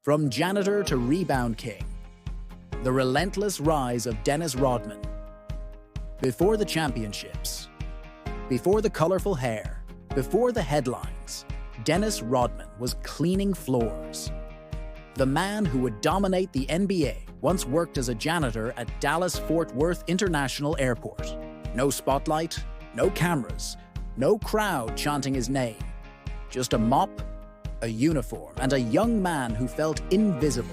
From janitor to rebound king, the relentless rise of Dennis Rodman. Before the championships, before the colorful hair, before the headlines, Dennis Rodman was cleaning floors. The man who would dominate the NBA once worked as a janitor at Dallas-Fort Worth International Airport. No spotlight, no cameras, no crowd chanting his name. Just a mop, a uniform, and a young man who felt invisible.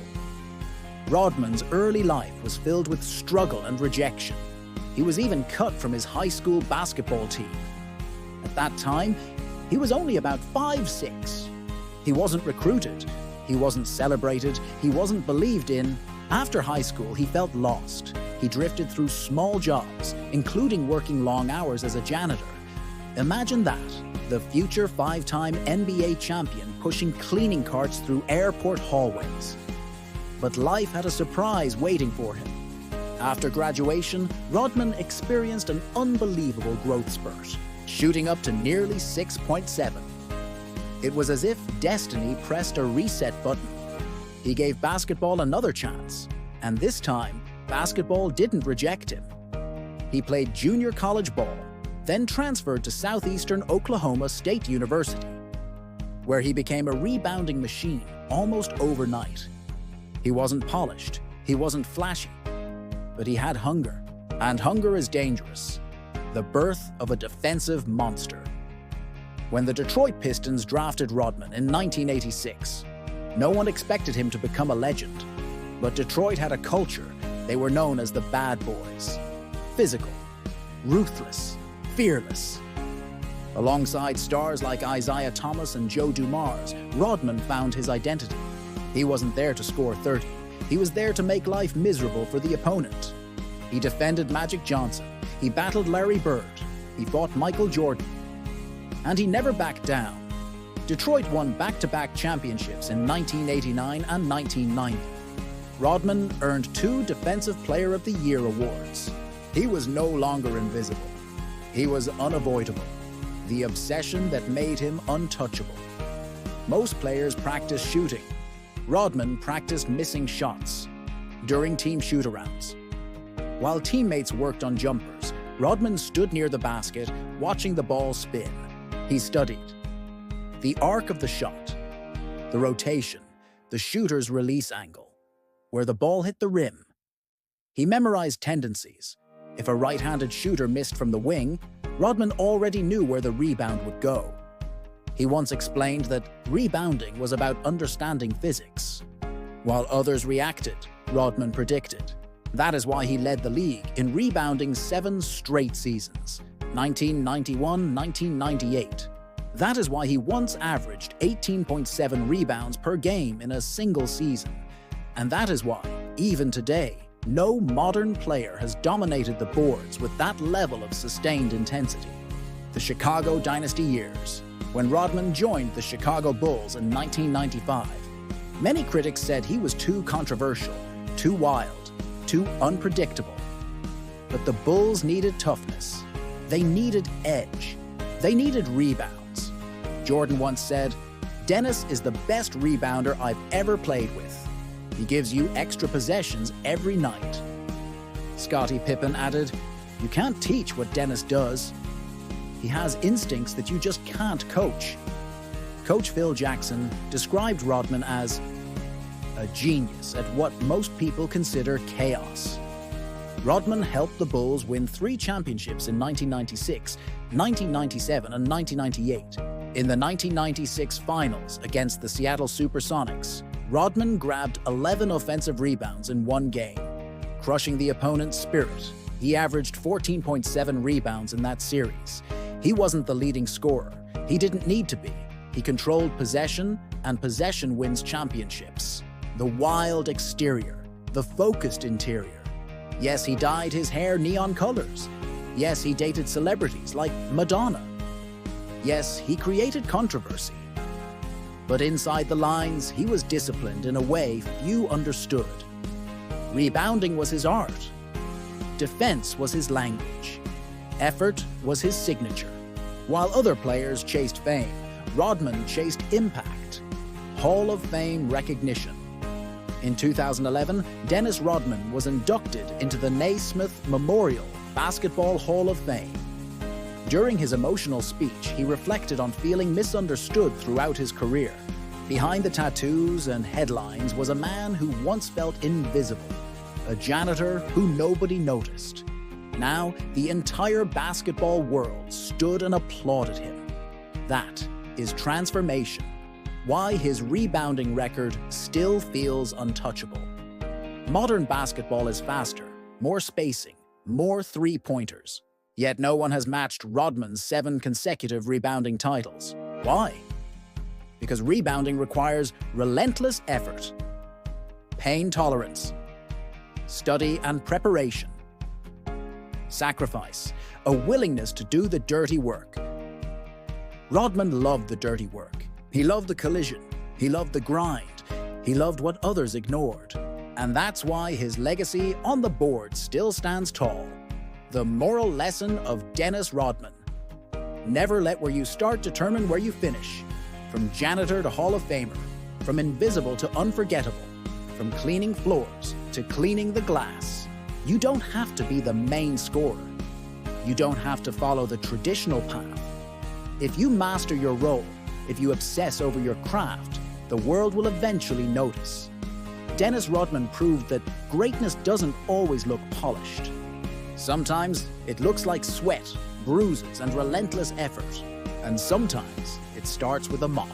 Rodman's early life was filled with struggle and rejection. He was even cut from his high school basketball team. At that time, he was only about 5'6". He wasn't recruited, he wasn't celebrated, he wasn't believed in. After high school, he felt lost. He drifted through small jobs, including working long hours as a janitor. Imagine that, the future five-time NBA champion pushing cleaning carts through airport hallways. But life had a surprise waiting for him. After graduation, Rodman experienced an unbelievable growth spurt, shooting up to nearly 6.7. It was as if destiny pressed a reset button. He gave basketball another chance, and this time, basketball didn't reject him. He played junior college ball, then transferred to Southeastern Oklahoma State University, where he became a rebounding machine almost overnight. He wasn't polished, he wasn't flashy, but he had hunger, and hunger is dangerous. The birth of a defensive monster. When the Detroit Pistons drafted Rodman in 1986, no one expected him to become a legend. But Detroit had a culture. They were known as the Bad Boys. Physical, ruthless, fearless. Alongside stars like Isaiah Thomas and Joe Dumars, Rodman found his identity. He wasn't there to score 30. He was there to make life miserable for the opponent. He defended Magic Johnson. He battled Larry Bird. He fought Michael Jordan. And he never backed down. Detroit won back-to-back championships in 1989 and 1990. Rodman earned 2 Defensive Player of the Year awards. He was no longer invisible. He was unavoidable. The obsession that made him untouchable. Most players practice shooting. Rodman practiced missing shots during team shoot-arounds. While teammates worked on jumpers, Rodman stood near the basket, watching the ball spin. He studied the arc of the shot, the rotation, the shooter's release angle, where the ball hit the rim. He memorized tendencies. If a right-handed shooter missed from the wing, Rodman already knew where the rebound would go. He once explained that rebounding was about understanding physics. While others reacted, Rodman predicted. That is why he led the league in rebounding 7 straight seasons, 1991, 1998. That is why he once averaged 18.7 rebounds per game in a single season. And that is why, even today, no modern player has dominated the boards with that level of sustained intensity. The Chicago Dynasty years, when Rodman joined the Chicago Bulls in 1995. Many critics said he was too controversial, too wild, too unpredictable. But the Bulls needed toughness. They needed edge. They needed rebounds. Jordan once said, "Dennis is the best rebounder I've ever played with. He gives you extra possessions every night." Scottie Pippen added, "You can't teach what Dennis does. He has instincts that you just can't coach." Coach Phil Jackson described Rodman as a genius at what most people consider chaos. Rodman helped the Bulls win 3 championships in 1996, 1997, and 1998. In the 1996 finals against the Seattle Supersonics, Rodman grabbed 11 offensive rebounds in 1 game, crushing the opponent's spirit. He averaged 14.7 rebounds in that series. He wasn't the leading scorer. He didn't need to be. He controlled possession, and possession wins championships. The wild exterior, the focused interior. Yes, he dyed his hair neon colors. Yes, he dated celebrities like Madonna. Yes, he created controversy. But inside the lines, he was disciplined in a way few understood. Rebounding was his art. Defense was his language. Effort was his signature. While other players chased fame, Rodman chased impact. Hall of Fame recognition, In 2011, Dennis Rodman was inducted into the Naismith Memorial Basketball Hall of Fame. During his emotional speech, he reflected on feeling misunderstood throughout his career. Behind the tattoos and headlines was a man who once felt invisible, a janitor who nobody noticed. Now, the entire basketball world stood and applauded him. That is transformation. Why his rebounding record still feels untouchable. Modern basketball is faster, more spacing, more three-pointers. Yet no one has matched Rodman's 7 consecutive rebounding titles. Why? Because rebounding requires relentless effort, pain tolerance, study and preparation, sacrifice, a willingness to do the dirty work. Rodman loved the dirty work. He loved the collision. He loved the grind. He loved what others ignored. And that's why his legacy on the board still stands tall. The moral lesson of Dennis Rodman. Never let where you start determine where you finish. From janitor to Hall of Famer, from invisible to unforgettable, from cleaning floors to cleaning the glass. You don't have to be the main scorer. You don't have to follow the traditional path. If you master your role, if you obsess over your craft, the world will eventually notice. Dennis Rodman proved that greatness doesn't always look polished. Sometimes it looks like sweat, bruises, and relentless effort. And sometimes it starts with a mop.